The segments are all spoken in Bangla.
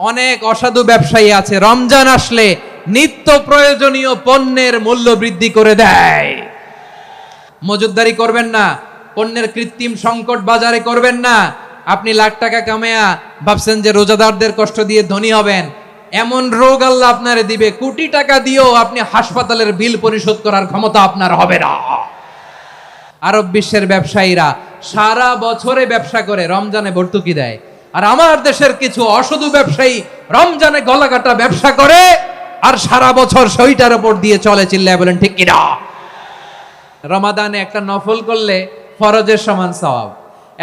অনেক অসাধু ব্যবসায়ী আছে রমজান আসলে নিত্য প্রয়োজনীয় পণ্যের মূল্য বৃদ্ধি করে দেয়। মজুতদারি করবেন না, পণ্যের কৃত্রিম সংকট বাজারে করবেন না। আপনি লাখ টাকা কামায়া ভাবছেন যে রোজাদারদের কষ্ট দিয়ে ধনী হবেন, এমন রোগ আল্লাহ আপনারে দিবে, কোটি টাকা দিয়েও আপনি হাসপাতালের বিল পরিশোধ করার ক্ষমতা আপনার হবে না। আরব বিশ্বের ব্যবসায়ীরা সারা বছরে ব্যবসা করে, রমজানে ভর্তুকি দেয়। আর আমার দেশের কিছু অসাধু ব্যবসায়ী রমজানে গলাকাটা ব্যবসা করে আর সারা বছর সইটার উপর দিয়ে চলে। চিল্লায় বলেন ঠিক কিনা? রমাদানে একটা নফল করলে ফরজের সমান সওয়াব,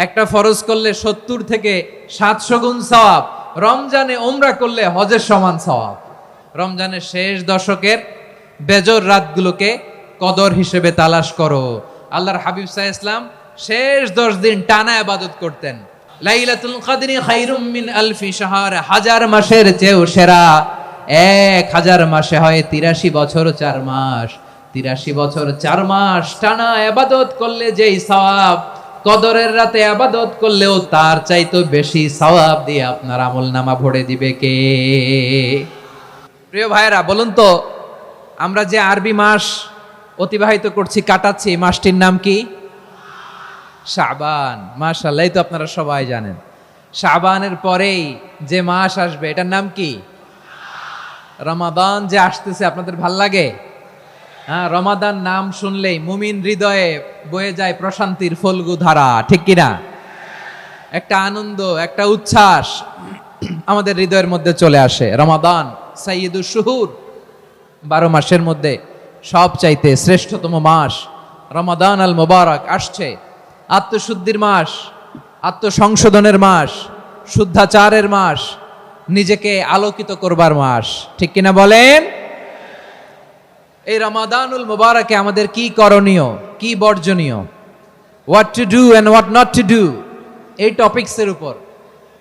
একটা ফরজ করলে 70 থেকে 700 গুণ সওয়াব, রমজানে উমরা করলে হজের সমান সওয়াব। রমজানের শেষ দশকের বেজর রাতগুলোকে কদর হিসেবে তালাশ করো। আল্লাহর হাবিব সাল্লাল্লাহু আলাইহি ওয়াসাল্লাম শেষ 10 দিন টানা ইবাদত করতেন। লাইলাতুল কদরি খায়রুম মিন আলফি শাহর, 1000 মাসের চেয়েও সেরা। 1000 মাসে হয় 83 বছর 4 মাস। 83 বছর 4 মাস টানা ইবাদত করলে যেই সওয়াব, কদরের রাতে ইবাদত করলেও তার চাইতে বেশি সওয়াব দিয়ে আপনার আমলনামা ভরে দিবে কে? প্রিয় ভাইরা, বলুন তো, আমরা যে আরবি মাস অতিবাহিত করছি, কাটাচ্ছি, এই মাসটির নাম কি? শাবান। মাশাআল্লাহ, এই তো আপনারা সবাই জানেন। শাবানের পরেই যে মাস আসবে এটার নাম কি? রমাদান। যে আসতেছে আপনাদের ভাল লাগে? হ্যাঁ, রমাদান নাম শুনলেই মুমিন হৃদয়ে বয়ে যায় প্রশান্তির ফল্গু ধারা, ঠিক কিনা? একটা আনন্দ, একটা উচ্ছ্বাস আমাদের হৃদয়ের মধ্যে চলে আসে। রমাদান সাইয়্যিদুশ শুহুর, 12 মাসের মধ্যে সবচাইতে শ্রেষ্ঠতম মাস রমাদান আল মুবারক আসছে। আত্মশুদ্ধির মাস, আত্মসংশোধনের মাস, শুদ্ধাচারের মাস, নিজেকে আলোকিত করবার মাস, ঠিক কিনা বলেন? এই রমাদানুল মুবারকে আমাদের কি করণীয়, কি বর্জনীয়, what to do and what not to do, এই টপিকসের উপর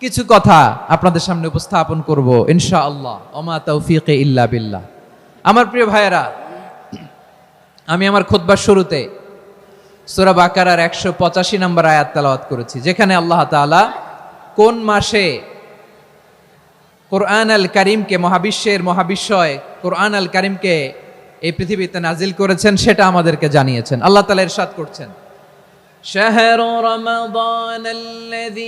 কিছু কথা আপনাদের সামনে উপস্থাপন করব ইনশাআল্লাহ। ওমা তাওফীকি ইল্লা বিল্লাহ। আমার প্রিয় ভাইয়েরা, আমি আমার খুতবার শুরুতে সূরা বাকারার 185 নম্বর আয়াত তেলাওয়াত করেছি, যেখানে আল্লাহ তাআলা কোন মাসে কোরআন আল কারীমকে, মহাবিশ্বের মহাবিশ্বয় কোরআন আল কারীমকে এই পৃথিবীতে নাজিল করেছেন সেটা আমাদেরকে জানিয়েছেন। আল্লাহ তাআলা ইরশাদ করছেন, শাহরু রমাদানাল্লাযী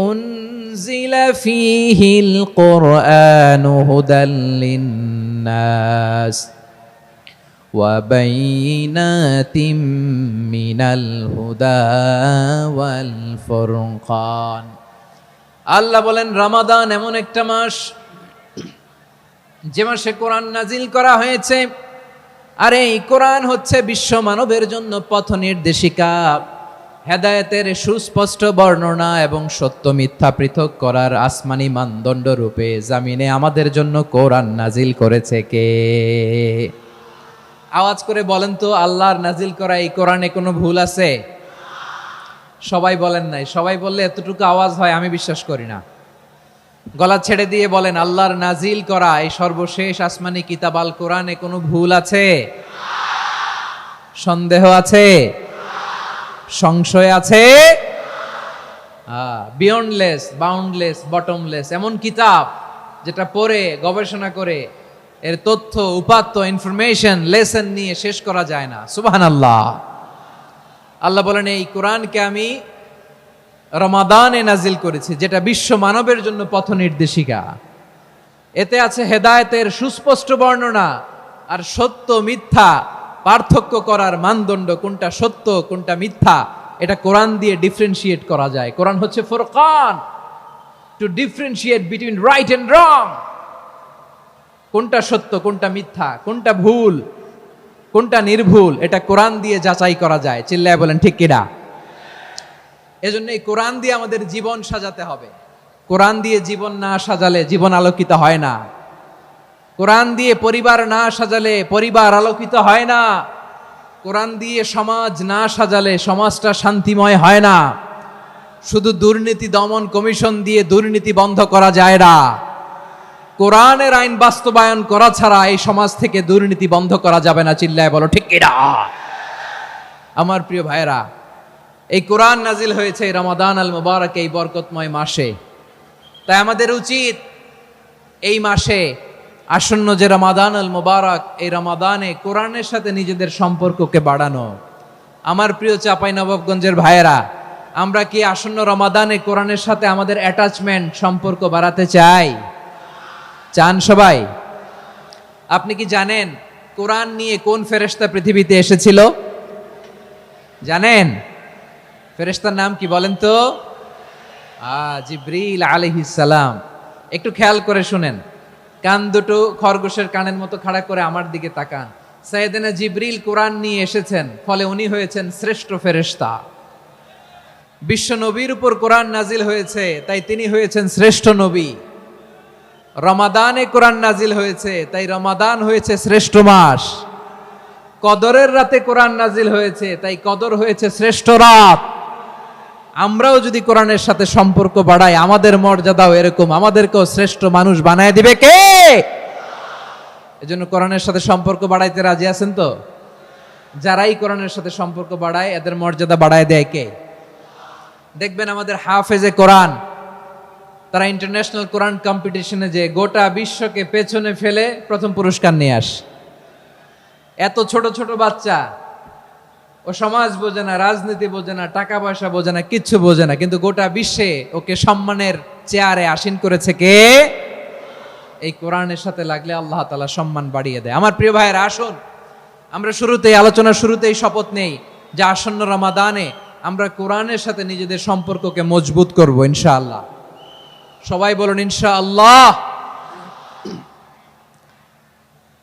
উনজিলা ফীহিল কুরআনু হুদাল লিন্নাস ওয়া বাইনাতিম মিনাল হুদা ওয়াল ফুরকান। আল্লাহ বলেন, রমাদান এমন একটা মাস যে মাসে কোরআন নাজিল করা হয়েছে। আর এই কোরআন হচ্ছে বিশ্ব মানবের জন্য পথ নির্দেশিকা, হেদায়েতের সুস্পষ্ট বর্ণনা এবং সত্য মিথ্যা পৃথক করার আসমানি মানদণ্ড রূপে জামিনে আমাদের জন্য কোরআন নাজিল করেছে কে? আওয়াজ করে বলেন তো, আল্লাহর নাজিল করা এই কোরআনে কোনো ভুল আছে? সবাই বলেন নাই। সবাই বললে এতটুকু আওয়াজ হয় আমি বিশ্বাস করি না। গলা ছেড়ে দিয়ে বলেন, আল্লাহর নাজিল করা এই সর্বশেষ আসমানি কিতাব আল কোরআনে কোনো ভুল আছে? সন্দেহ আছে? সংশয় আছে? বিয়ন্ডলেস, বাউন্ডলেস, বটমলেস, এমন কিতাব যেটা পড়ে গবেষণা করে এর তথ্য, উপাত্ত, ইনফরমেশন, লেসন নিয়ে শেষ করা যায় না। সুবহানাল্লাহ। আল্লাহ বলেন, এই কোরআনকে আমি রমাদানে নাজিল করেছি, যেটা বিশ্ব মানবের জন্য পথ নির্দেশিকা। এতে আছে হেদায়েতের সুস্পষ্ট বর্ণনা আর সত্য মিথ্যা পার্থক্য করার মানদণ্ড, কোনটা সত্য কোনটা মিথ্যা এটা কোরআন দিয়ে ডিফারেন্সিয়েট করা যায়। কোরআন হচ্ছে ফুরকান, to differentiate between right and wrong. কোনটা সত্য, কোনটা মিথ্যা, কোনটা ভুল, কোনটা নির্ভুল, এটা কোরআন দিয়ে যাচাই করা যায়। চিল্লায় বলেন ঠিক কিনা? এজন্য এই কোরআন দিয়ে আমাদের জীবন সাজাতে হবে। কোরআন দিয়ে জীবন না সাজালে জীবন আলোকিত হয় না। কোরআন দিয়ে পরিবার না সাজালে পরিবার আলোকিত হয় না। কোরআন দিয়ে সমাজ না সাজালে সমাজটা শান্তিময় হয় না। শুধু দুর্নীতি দমন কমিশন দিয়ে দুর্নীতি বন্ধ করা যায় না। কোরআনের আইন বাস্তবায়ন করা ছাড়া এই সমাজ থেকে দুর্নীতি বন্ধ করা যাবে না। চিল্লায় বলো ঠিক কিনা? আমার প্রিয় ভাইরা, এই কোরআন নাজিল হয়েছে রমাদান আল মুবারক, এই বরকতময় মাসে। তাই আমাদের উচিত এই মাসে আসন্ন যে রমাদানুল মুবারক, এই রমাদানে কোরআনের সাথে নিজেদের সম্পর্ককে বাড়ানো। আমার প্রিয় চাঁপাইনবাবগঞ্জের ভাইয়েরা, আমরা কি আসন্ন রমাদানে কোরআনের সাথে আমাদের অ্যাটাচমেন্ট, সম্পর্ক বাড়াতে চাই? চান সবাই? আপনি কি জানেন কোরআন নিয়ে কোন ফেরেশতা পৃথিবীতে এসেছিল? জানেন ফেরেশতার নাম কি বলেন তো? জিবরিল আলাইহিস সালাম। একটু খেয়াল করে শুনেন, কান দুটো খরগোশের কানের মতো খাড়া করে আমার দিকে তাকান। সাইয়েদনা জিবরিল কোরআন নিয়ে এসেছেন, ফলে উনি হয়েছেন শ্রেষ্ঠ ফেরেশতা। বিশ্ব নবীর উপর কোরআন নাজিল হয়েছে, তাই তিনি হয়েছেন শ্রেষ্ঠ নবী। রমাদানে কোরআন নাজিল হয়েছে, তাই রমাদান হয়েছে শ্রেষ্ঠ মাস। কদরের রাতে কোরআন নাজিল হয়েছে, তাই কদর হয়েছে শ্রেষ্ঠ রাত। আমরাও যদি কোরআনের সাথে সম্পর্ক বাড়াই, আমাদের মর্যাদাও এরকম, আমাদেরকেও শ্রেষ্ঠ মানুষ বানায় দিবে কে? এজন্য কোরআনের সাথে সম্পর্ক বাড়াইতে রাজি আছেন তো? যারাই কোরআনের সাথে সম্পর্ক বাড়ায়, এদের মর্যাদা বাড়ায় দেয় কে? দেখবেন আমাদের হাফেজে কোরআন, তারা ইন্টারন্যাশনাল কোরআন কম্পিটিশনে যে গোটা বিশ্বকে পেছনে ফেলে প্রথম পুরস্কার নিয়ে আসে। এত ছোট ছোট বাচ্চা, ও সমাজ বোঝে না, রাজনীতি বোঝে না, টাকা পয়সা বোঝে না, কিচ্ছু বোঝে না, কিন্তু গোটা বিশ্বে ওকে সম্মানের চেয়ারে আসীন করেছে কে? এই কোরআনের সাথে লাগলে আল্লাহ তাআলা সম্মান বাড়িয়ে দেয়। আমার প্রিয় ভাইয়েরা, আসুন আমরা আলোচনার শুরুতেই শপথ নেই যে আসন্ন রমাদানে আমরা কোরআনের সাথে নিজেদের সম্পর্ককে মজবুত করব ইনশাআল্লাহ। সবাই বলুন ইনশাআল্লাহ।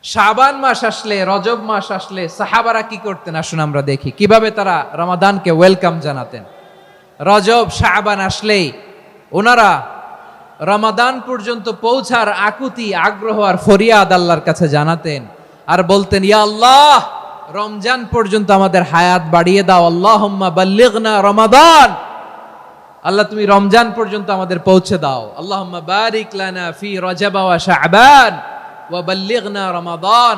শাবান মাস আসলে, রজব মাস আসলে সাহাবারা কি করতেন? আসুন আমরা দেখি কিভাবে তারা রমাদানকে ওয়েলকাম জানাতেন। রজব শাবান আসলেই ওনারা রমাদান পর্যন্ত পৌঁছার আকুতি, আগ্রহ আর ফরিয়াদ আল্লাহর কাছে জানাতেন আর বলতেন, ইয়া আল্লাহ, রমজান পর্যন্ত আমাদের হায়াত বাড়িয়ে দাও। আল্লাহুম্মা বাল্লিগনা রমাদান, আল্লাহ তুমি রমজান পর্যন্ত আমাদের পৌঁছে দাও। আল্লাহুম্মা বারিক লানা ফি রজব ওয়া শাবান ওয়া বাল্লিগনা রমাদান,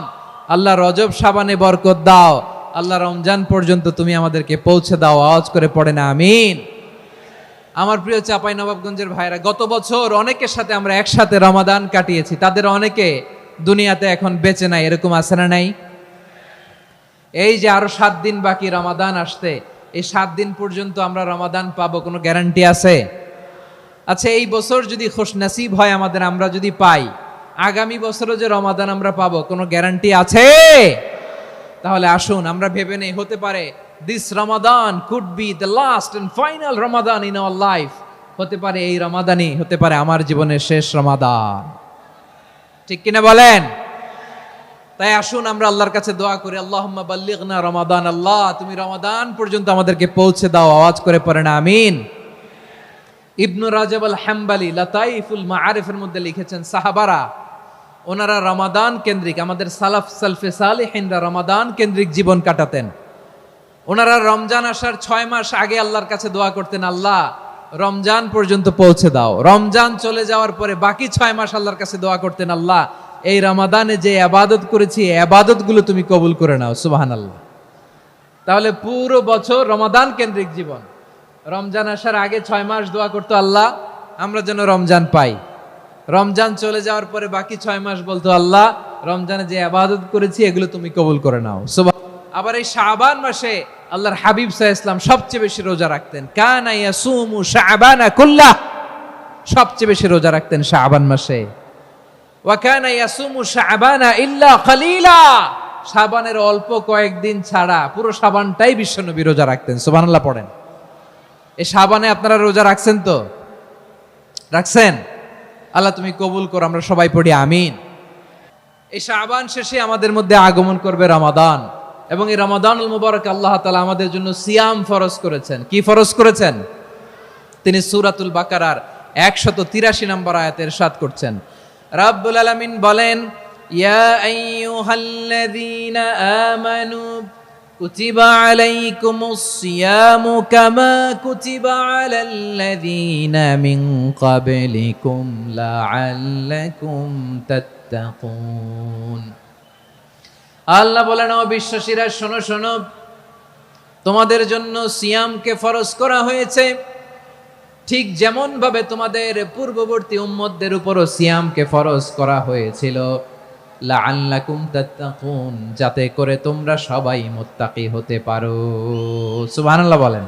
আল্লাহ রজব শাবানে বরকত দাও, আল্লাহ রমজান পর্যন্ত তুমি আমাদেরকে পৌঁছে দাও। আওয়াজ করে পড়েন আমিন। আমার প্রিয় চাঁপাইনবাবগঞ্জের ভাইরা, গত বছর অনেকের সাথে আমরা একসাথে রমাদান কাটিয়েছি, তাদের অনেকে দুনিয়াতে এখন বেঁচে নাই, এরকম আছে না নাই? এই যে আরো 7 দিন বাকি রমাদান আসতে, এই 7 দিন পর্যন্ত আমরা রমাদান পাবো, কোনো গ্যারান্টি আছে? আচ্ছা, এই বছর যদি খুশনসিব হয় আমাদের, আমরা যদি পাই, আগামী বছরও যে রমাদান আমরা পাবো, কোনো গ্যারান্টি আছে? তাহলে আসুন আমরা ভেবে নেই, হতে পারে this Ramadan could be the last and final Ramadan in our life. হতে পারে এই রমাদানই হতে পারে আমার জীবনের শেষ রমাদান। ঠিক কিনা বলেন? তাই আসুন আমরা আল্লাহর কাছে দোয়া করি, আল্লাহুম্মা বাল্লিগনা রমাদান, আল্লাহ তুমি রমাদান পর্যন্ত আমাদেরকে পৌঁছে দাও। আওয়াজ করে পড়েন আমিন। ইবনু রাজব আল হাম্বলি লাতাইফুল মাআরিফের মধ্যে লিখেছেন, সাহাবারা ওনারা রমাদান কেন্দ্রিক, আমাদের সালফে সালিহিনরা রমাদান কেন্দ্রিক জীবন কাটাতেন। ওনারা রমজান আসার 6 মাস আগে আল্লাহর কাছে দোয়া করতেন, আল্লাহ রমজান পর্যন্ত পৌঁছে দাও। রমজান চলে যাওয়ার পরে বাকি 6 মাস আল্লাহর কাছে দোয়া করতেন, আল্লাহ এই রমাদানে যে ইবাদত করেছি, এই ইবাদতগুলো তুমি কবুল করে নাও। সুবহানাল্লাহ। তাহলে পুরো বছর রমাদান কেন্দ্রিক জীবন। রমজান আসার আগে 6 মাস দোয়া করতো, আল্লাহ আমরা যেন রমজান পাই। রমজান চলে যাওয়ার পরে বাকি 6 মাস বলতো, আল্লাহ রমজানে যে ইবাদত করেছি এগুলো তুমি কবুল করে নাও। আবার এই শাবান মাসে আল্লাহর হাবিব সাল্লাল্লাহু আলাইহি ওয়াসাল্লাম সবচেয়ে বেশি রোজা রাখতেন। কানা ইয়াসুমু শাবানা কুল্লাহ, সবচেয়ে বেশি রোজা রাখতেন শাবান মাসে। ওয়া কানা ইয়াসুমু শাবানা ইল্লা কালিলা, শাবানের অল্প কয়েকদিন ছাড়া পুরো শাবানটাই বিশ্বনবী রোজা রাখতেন। সুবহানাল্লাহ পড়েন। এই শাবানে আপনারা রোজা রাখছেন তো? রাখছেন? আল্লাহ তুমি কবুল করো, আমরা সবাই পড়ি আমিন। এই শাবান শেষে আমাদের মধ্যে আগমন করবে রমাদান, এবং এই রমাদানুল মুবারক আল্লাহ তাআলা আমাদের জন্য সিয়াম ফরজ করেছেন। কি ফরজ করেছেন? তিনি সূরাতুল বাকারার 183 নম্বর আয়াতে ইরশাদ করছেন, রাব্বুল আলামিন বলেন, ইয়া আইয়ুহাল্লাযীনা আমানু কুতিবা আলাইকুমুস সিয়ামু কামা কুতিবা আলাল্লাযীনা মিন ক্বাবলিকুম লাআল্লাকুম তাত্তাকুন। আল্লাহ বলেন, ও বিশ্বাসীরা শোনো শোনো, তোমাদের জন্য সিয়ামকে ফরজ করা হয়েছে ঠিক যেমন ভাবে তোমাদের পূর্ববর্তী উম্মতদের উপরও সিয়ামকে ফরজ করা হয়েছিল, লাআল্লাকুম তাত্তাকুন, যাতে করে তোমরা সবাই মুত্তাকি হতে পারো। সুবহানাল্লাহ বলেন।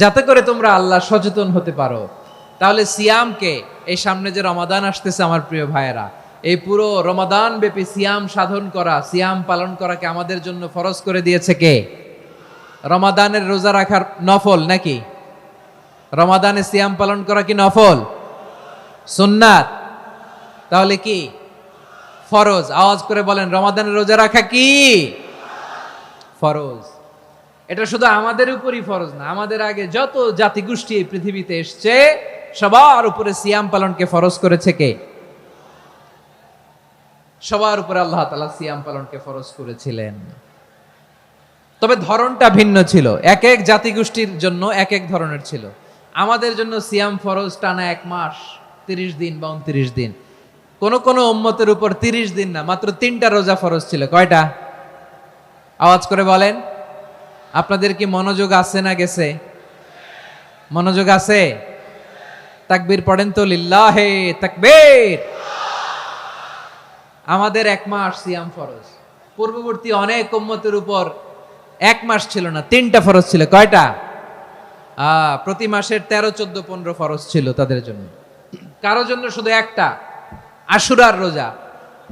যাতে করে তোমরা আল্লাহ সচেতন হতে পারো। তাহলে সিয়ামকে, এই সামনে যে রমাদান আসতেছে আমার প্রিয় ভাইয়েরা, এই পুরো রমাদান ব্যাপী সিয়াম সাধন করা, সিয়াম পালন করাকে আমাদের জন্য ফরজ করে দিয়েছে কে? রমাদানের রোজা রাখার নফল নাকি? রমাদানে সিয়াম পালন করা কি নফল? সুন্নাত? তাহলে কি ফরজ? আওয়াজ করে বলেন, রমাদানের রোজা রাখা কি ফরজ? এটা শুধু আমাদের উপরই ফরজ না, আমাদের আগে যত জাতিগোষ্ঠী এই পৃথিবীতে এসছে সবার উপরে সিয়াম পালনকে ফরজ করেছে কে? সবার উপরে আল্লাহ তাআলা সিয়াম পালনকে ফরজ করেছিলেন। তবে ধরনটা ভিন্ন ছিল, এক এক জাতিগোষ্ঠীর জন্য এক এক ধরনের ছিল। আমাদের জন্য সিয়াম ফরজ টানা 1 মাস 30 দিন বা 29 দিন। কোন কোন উম্মতের উপর 30 দিন না, মাত্র 3টা রোজা ফরজ ছিল। কয়টা? আওয়াজ করে বলেন। আপনাদের কি মনোযোগ আছে না গেছে? মনোযোগ আছে? তাকবীর পড়েন তো, লিল্লাহে তাকবীর। আমাদের 1 মাস সিয়াম ফরজ। পূর্ববর্তী অনেক উম্মতের উপর 1 মাস ছিল না, 3টা ফরজ ছিল। কয়টা? প্রতি মাসের 13, 14, 15 ফরজ ছিল তাদের জন্য। কারো জন্য শুধু একটা, আশুরার রোজা।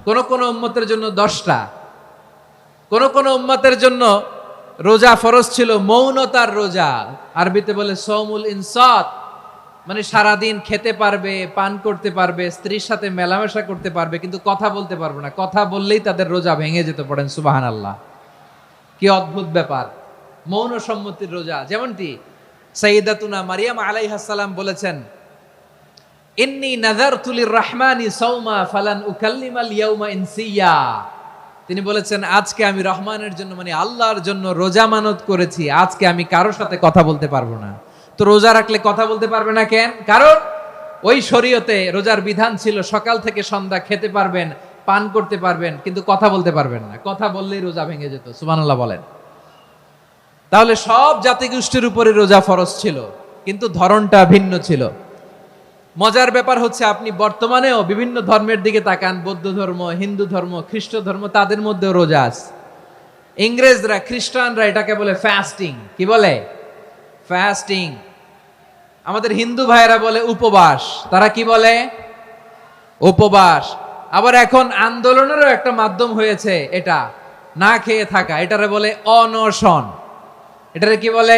কোন কোন উম্মতের জন্য 10টা। কোন কোন উম্মতের জন্য রোজা ফরজ ছিল মৌনতার রোজা, আরবিতে বলে সৌমুল ইনসাত, মানে সারাদিন খেতে পারবে, পান করতে পারবে, স্ত্রীর সাথে মেলামেশা করতে পারবে, কিন্তু কথা বলতে পারবে না। কথা বললেই তাদের রোজা ভেঙে যেত। পড়েন সুবহানাল্লাহ। কি অদ্ভুত ব্যাপার! মৌন সম্মতির রোজা। যেমনটি সাইয়্যিদাতুনা মারিয়াম আলাইহিস সালাম বলেছেন, ইন্নী নাযারতু লির-রাহমানি সাওমা ফালান উকাল্লিমাল ইয়াওমা ইনসিয়া। তিনি বলেছেন, আজকে আমি রহমানের জন্য, মানে আল্লাহর জন্য রোজা মানত করেছি, আজকে আমি কারোর সাথে কথা বলতে পারবো না। তো রোজা রাখলে কথা বলতে পারবে না কেন? কারণ ওই শরীয়তে রোজার বিধান ছিল সকাল থেকে সন্ধ্যা খেতে পারবেন, পান করতে পারবেন, কিন্তু কথা বলতে পারবেন না। কথা বললেই রোজা ভেঙে যেত। সুবহানাল্লাহ বলেন। তাহলে সব জাতিগোষ্ঠীর উপরে রোজা ফরজ ছিল, কিন্তু ধরনটা ভিন্ন ছিল। মজার ব্যাপার হচ্ছে, আপনি বর্তমানেও বিভিন্ন ধর্মের দিকে তাকান, বৌদ্ধ ধর্ম, হিন্দু ধর্ম, খ্রিস্ট ধর্ম, তাদের মধ্যেও রোজা আছে। ইংরেজরা, খ্রিস্টানরা এটাকে বলে ফাস্টিং। কি বলে? ফাস্টিং। আমাদের হিন্দু ভাইয়েরা বলে উপবাস। তারা কি বলে? উপবাস। আবার এখন আন্দোলনেরও একটা মাধ্যম হয়েছে এটা, না খেয়ে থাকা। এটারে বলে অনশন। এটারে কি বলে?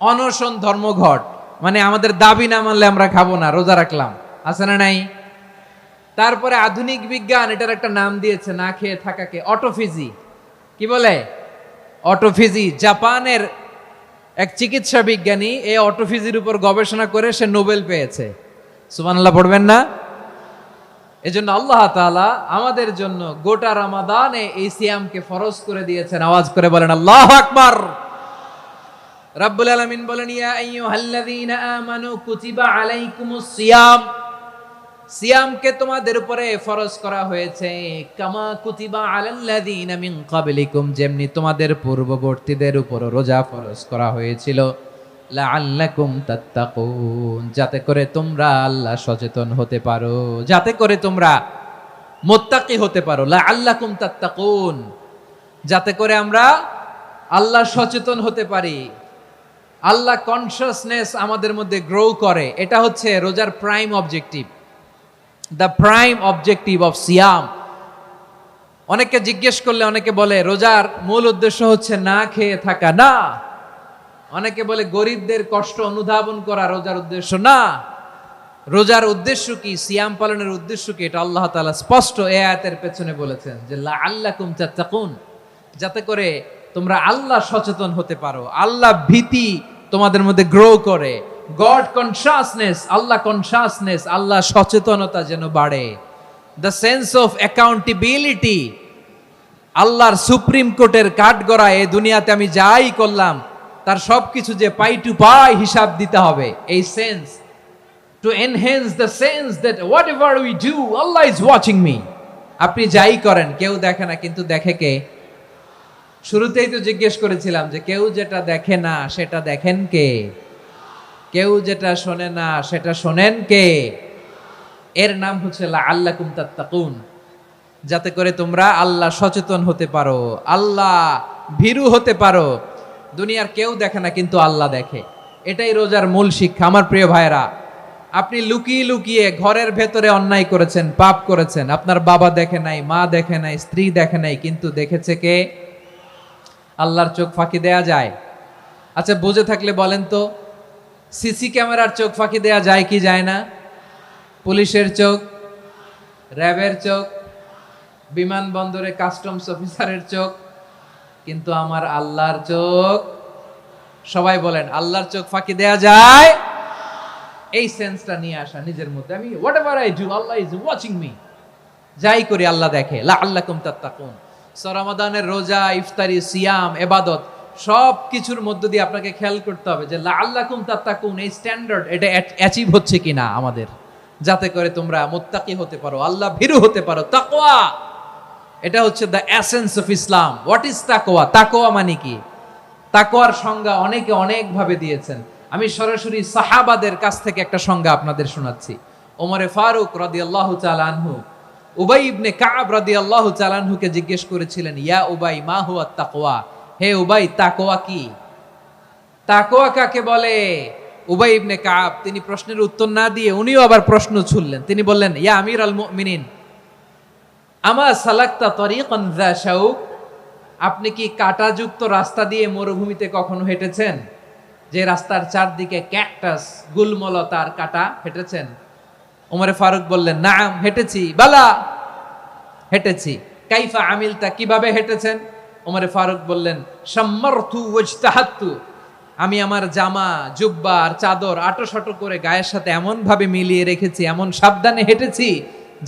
অনশন ধর্মঘট। মানে আমাদের দাবি না মানলে আমরা খাবো না, রোজা রাখলাম। আছে না নাই? তারপরে আধুনিক বিজ্ঞান এটার একটা নাম দিয়েছে না খেয়ে থাকাকে, অটোফিজি। কি বলে? অটোফিজি। জাপানের এক চিকিৎসা বিজ্ঞানী এই অটোফিজির উপর গবেষণা করে সে নোবেল পেয়েছে। সুবহানাল্লাহ পড়বেন না? এজন্য আল্লাহ তাআলা আমাদের জন্য গোটা রমাদানে এই সিয়ামকে ফরজ করে দিয়েছেন। আওয়াজ করে বলেন আল্লাহু আকবার। রাব্বুল আলামিন বলেন, ইয়া আইয়ুহাল্লাযীনা আমানু কুতিবা আলাইকুমুস সিয়াম। সিয়ামকে তোমাদের উপরে ফরজ করা হয়েছে, কামা কুতিবা আলাল্লাযীনা মিন ক্বাবলিকুম, যেমনি তোমাদের পূর্ববর্তীদের উপর রোজা ফরজ করা হয়েছিল, লাআল্লাকুম তাত্তাকুন, যাতে করে তোমরা আল্লাহ সচেতন হতে পারো, যাতে করে তোমরা মুত্তাকি হতে পারো। লাআল্লাকুম তাত্তাকুন, যাতে করে আমরা আল্লাহ সচেতন হতে পারি, আল্লাহ কনসিয়াসনেস আমাদের মধ্যে গ্রো করে। এটা হচ্ছে রোজার prime objective, the prime objective of সিয়াম। অনেকে জিজ্ঞেস করলে অনেকে বলে রোজার মূল উদ্দেশ্য হচ্ছে না খেয়ে থাকা। না। অনেকে বলে গরিবদের কষ্ট অনুধাবন করা রোজার উদ্দেশ্য। না। রোজার উদ্দেশ্য কি, সিয়াম পালনের উদ্দেশ্য কি, এটা আল্লাহ তাআলা স্পষ্ট এই আয়াতের পেছনে বলেছেন যে লাআল্লাকুম তাত্তাকুন, যাতে করে তোমরা আল্লাহ সচেতন হতে পারো, আল্লাহ ভীতি তোমাদের মধ্যে গ্রো করে, গড কনসিয়াসনেস, আল্লাহ কনসিয়াসনেস, আল্লাহ সচেতনতা যেন বাড়ে, দ্য সেন্স অফ অ্যাকাউন্টেবিলিটি। আল্লাহর সুপ্রিম কোর্টের কাঠগড়া এই দুনিয়াতে আমি যাই করলাম তার সবকিছু যে পাই টু পাই হিসাব দিতে হবে, এই sense, to enhance the sense that what ever we do Allah is watching me. আপনি যাই করেন কেউ দেখে না, কিন্তু দেখে কে? শুরুতেই তো জিজ্ঞেস করেছিলাম যে কেউ যেটা দেখে না সেটা দেখেন কে? কেউ যেটা শোনে না সেটা শোনেন কে? এর নাম হচ্ছে লাআল্লাকুম তাত্তাকুন, যাতে করে তোমরা আল্লাহ সচেতন হতে পারো, আল্লাহ ভীরু হতে পারো। দুনিয়ার কেউ দেখে না, কিন্তু আল্লাহ দেখে। এটাই রোজার মূল শিক্ষা। আমার প্রিয় ভাইরা, আপনি লুকিয়ে লুকিয়ে ঘরের ভেতরে অন্যায় করেছেন, পাপ করেছেন, আপনার বাবা দেখে নাই, মা দেখে নাই, স্ত্রী দেখে নাই, কিন্তু দেখেছে কে? আল্লাহর চোখ ফাঁকি দেয়া যায়? আচ্ছা, বুঝে থাকলে বলেন তো, সিসি ক্যামেরার চোখ ফাঁকি দেয়া যায় কি যায় না? পুলিশের চোখ, র্যাবের চোখ, বিমানবন্দরে কাস্টমস অফিসারের চোখ, কিন্তু আমার আল্লাহর চোখ? সবাই বলেন, আল্লাহর চোখ ফাঁকি দেয়া যায়? এই সেন্সটা নিয়ে আসা নিজের মধ্যে, আমি what ever I do Allah is watching me, যাই করি আল্লাহ দেখে। লাআল্লাকুম তাত্তাকুন। রমাদানের রোজা, ইফতারি, সিয়াম, ইবাদত সব কিছুর মধ্য দিয়ে আপনাকে খেয়াল করতে হবে যে লাআল্লাকুম তাত্তাকুন এই স্ট্যান্ডার্ড এটা অ্যাচিভ হচ্ছে কিনা আমাদের, যাতে করে তোমরা মুত্তাকি হতে পারো, আল্লাহ ভীরু হতে পারো। তাকওয়া, এটা হচ্ছে the essence of Islam. What is তাকওয়া? তাকওয়া মানে কি? তাকওয়ার সংজ্ঞা অনেকে অনেক ভাবে দিয়েছেন। আমি সরাসরি সাহাবাদের কাছ থেকে একটা সংজ্ঞা আপনাদের শোনাচ্ছি। ওমরে ফারুক রাদিয়াল্লাহু তাআলা আনহু উবাই ইবনে কাব রাদিয়াল্লাহু তাআলা আনহুকে জিজ্ঞেস করেছিলেন, ইয়া উবাই মা হুয়া তাকওয়া? হে উবাই, তাকওয়া কি? তাকওয়া কাকে বলে? উবাই ইবনে কাব তিনি প্রশ্নের উত্তর না দিয়ে উনিও আবার প্রশ্ন ছুড়লেন। তিনি বললেন, ইয়া আমিরাল মুমিনিন, আমা সালাকতা তরিকান যা শাউক? আপনি কি কাঁটাযুক্ত রাস্তা দিয়ে মরুভূমিতে কখনো হেঁটেছেন? যে রাস্তার চারদিকে ক্যাকটাস, গুলমলতার কাঁটা, হেঁটেছেন? ওমরে ফারুক বললেন, নাম, হেঁটেছি। বালা, হেঁটেছি। কাইফা আমিলতা, কিভাবে হেঁটেছেন? ওমরে ফারুক বললেন, শাম্মারতু ওয়াজতাহাতু, আমি আমার জামা, জুব্বা আর চাদর আটোসাটো করে গায়ের সাথে এমন ভাবে মিলিয়ে রেখেছি, এমন সাবধানে হেঁটেছি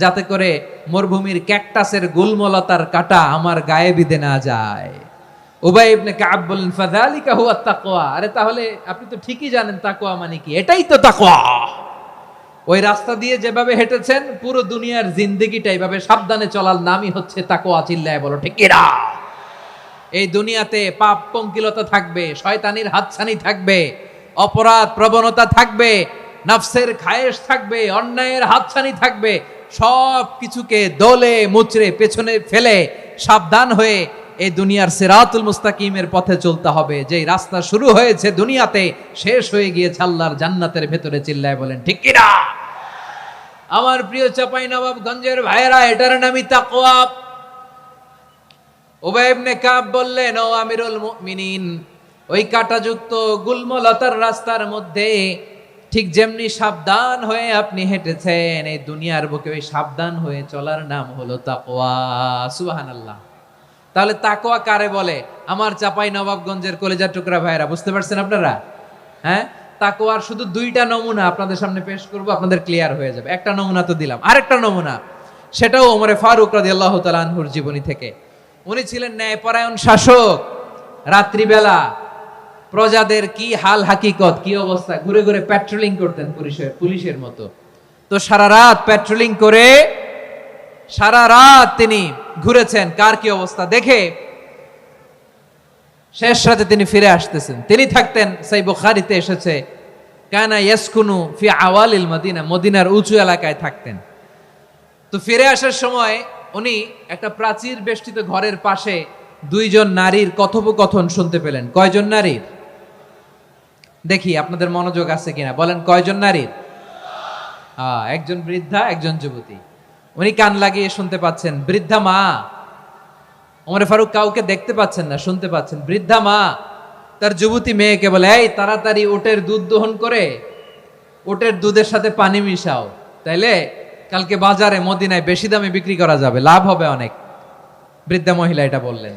যাতে করে মরুভূমির ক্যাকটাসের গুলমলতার কাঁটা আমার গায়ে বিঁধে না যায়। উবাই ইবনে কাব বললেন, ফাযালিকা হুয়া তাকওয়া। আরে তাহলে আপনি তো ঠিকই জানেন তাকওয়া মানে কি, এটাই তো তাকওয়া। ওই রাস্তা দিয়ে যেভাবে হেঁটেছেন, পুরো দুনিয়ার জিন্দেগিটা এইভাবে সাবধানে চলার নামই হচ্ছে তাকওয়া। চিল্লায় বলো ঠিক কিনা? এই দুনিয়াতে পাপ পঙ্কিলতা থাকবে, শয়তানির হাতছানি থাকবে, অপরাধ প্রবণতা থাকবে, নফসের খায়েশ থাকবে, অন্যায়ের হাতছানি থাকবে। সব কিছুকে দলে মুচড়ে পেছনে ফেলে সাবধান হয়ে এই দুনিয়ার সিরাতুল মুস্তাকিমের পথে চলতে হবে। যেই রাস্তা শুরু হয়েছে দুনিয়াতে, শেষ হয়ে গিয়েছে আল্লাহর জান্নাতের ভেতরে। চিল্লায় বলেন ঠিক কিনা? আমার প্রিয় চাঁপাইনবাবগঞ্জের ভাইয়েরা, এটার নামই তাকওয়া। উবাই ইবনে কাব বললেন, ও আমিরুল মুমিনিন, ওই কাঁটাযুক্ত গুলমলতার রাস্তার মধ্যে ঠিক যেমনি সাবধান হয়ে আপনি হেঁটেছেন, এই দুনিয়ার বুকে ওই সাবধান হয়ে চলার নাম হলো তাকওয়া। সুবহানাল্লাহ। তাহলে তাকওয়া কারে বলে? আমার চাঁপাইনবাবগঞ্জের কলেজার টুকরা ভাইয়েরা, বুঝতে পারছেন আপনারা? হ্যাঁ, তাকওয়ার শুধু দুইটা নমুনা আপনাদের সামনে পেশ করব, আপনাদের ক্লিয়ার হয়ে যাবে। একটা নমুনা তো দিলাম, আরেকটা নমুনা, সেটাও ওমরে ফারুক রাদিয়াল্লাহু তাআলা আনহুর জীবনী থেকে। উনি ছিলেন ন্যায়পরায়ণ শাসক। রাত্রিবেলা প্রজাদের কি হাল হাকিকত, কি অবস্থা, ঘুরে ঘুরে প্যাট্রোলিং করতেন পুলিশের মতো। তো সারা রাত প্যাট্রোলিং করে সারা রাত তিনি ঘুরেছেন কার কি অবস্থা দেখে। শেষ রাতে তিনি ফিরে আসতেছেন। তিনি থাকতেন, সহিহ বুখারীতে এসেছে, কানা ইয়াসকুনু ফি আওয়ালিল মদিনা, মদিনার উঁচু এলাকায় থাকতেন। তো ফিরে আসার সময় উনি একটা প্রাচীর বেষ্টিত ঘরের পাশে দুইজন নারীর কথোপকথন শুনতে পেলেন। কয়জন নারীর? দেখি আপনাদের মনোযোগ আছে কিনা, বলেন কয়জন নারীর? একজন বৃদ্ধা, একজন যুবতী। উনি কান লাগিয়ে শুনতে পাচ্ছেন। বৃদ্ধা মা, ওমর ফারুক কাউকে দেখতে পাচ্ছেন না, শুনতে পাচ্ছেন। বৃদ্ধা মা তার যুবতী মেয়েকে বলে, এই তাড়াতাড়ি ওটের দুধ দহন করে ওটের দুধের সাথে পানি মিশাও, তাইলে কালকে বাজারে মদিনায় বেশি দামে বিক্রি করা যাবে, লাভ হবে অনেক। বৃদ্ধা মহিলা এটা বললেন।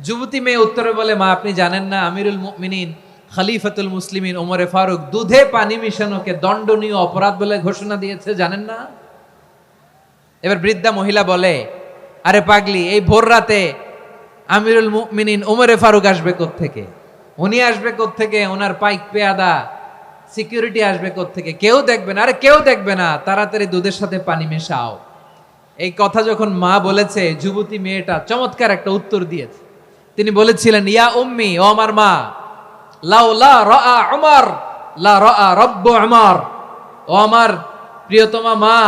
যুবতী মেয়ে উত্তরে বলে, মা আপনি জানেন না আমিরুল মুমিনিন খলিফাতুল মুসলিমিন ওমরে ফারুক দুধে পানি মিশানোকে দণ্ডনীয় অপরাধ বলে ঘোষণা দিয়েছে, জানেন না? এবার বৃদ্ধা মহিলা বলে, আরে পাগলি, এই ভোর রাতে আমিরুল মুমিনিন ওমরে ফারুক আসবে কোত্থেকে? উনি আসবে কোত্থেকে? ওনার পাইক পেয়াদা সিকিউরিটি আসবে কোত্থেকে? কেউ দেখবে না। আরে কেউ দেখবে না, তাড়াতাড়ি দুধের সাথে পানি মেশাও। এই কথা যখন মা বলেছে, যুবতী মেয়েটা চমৎকার একটা উত্তর দিয়েছে। তিনি বলেছিলেন, ইয়া উম্মি, ও আমার মা, লাউলা রাআ উমর লা রাআ রব্বু আমার, ও আমার প্রিয়তমা মা,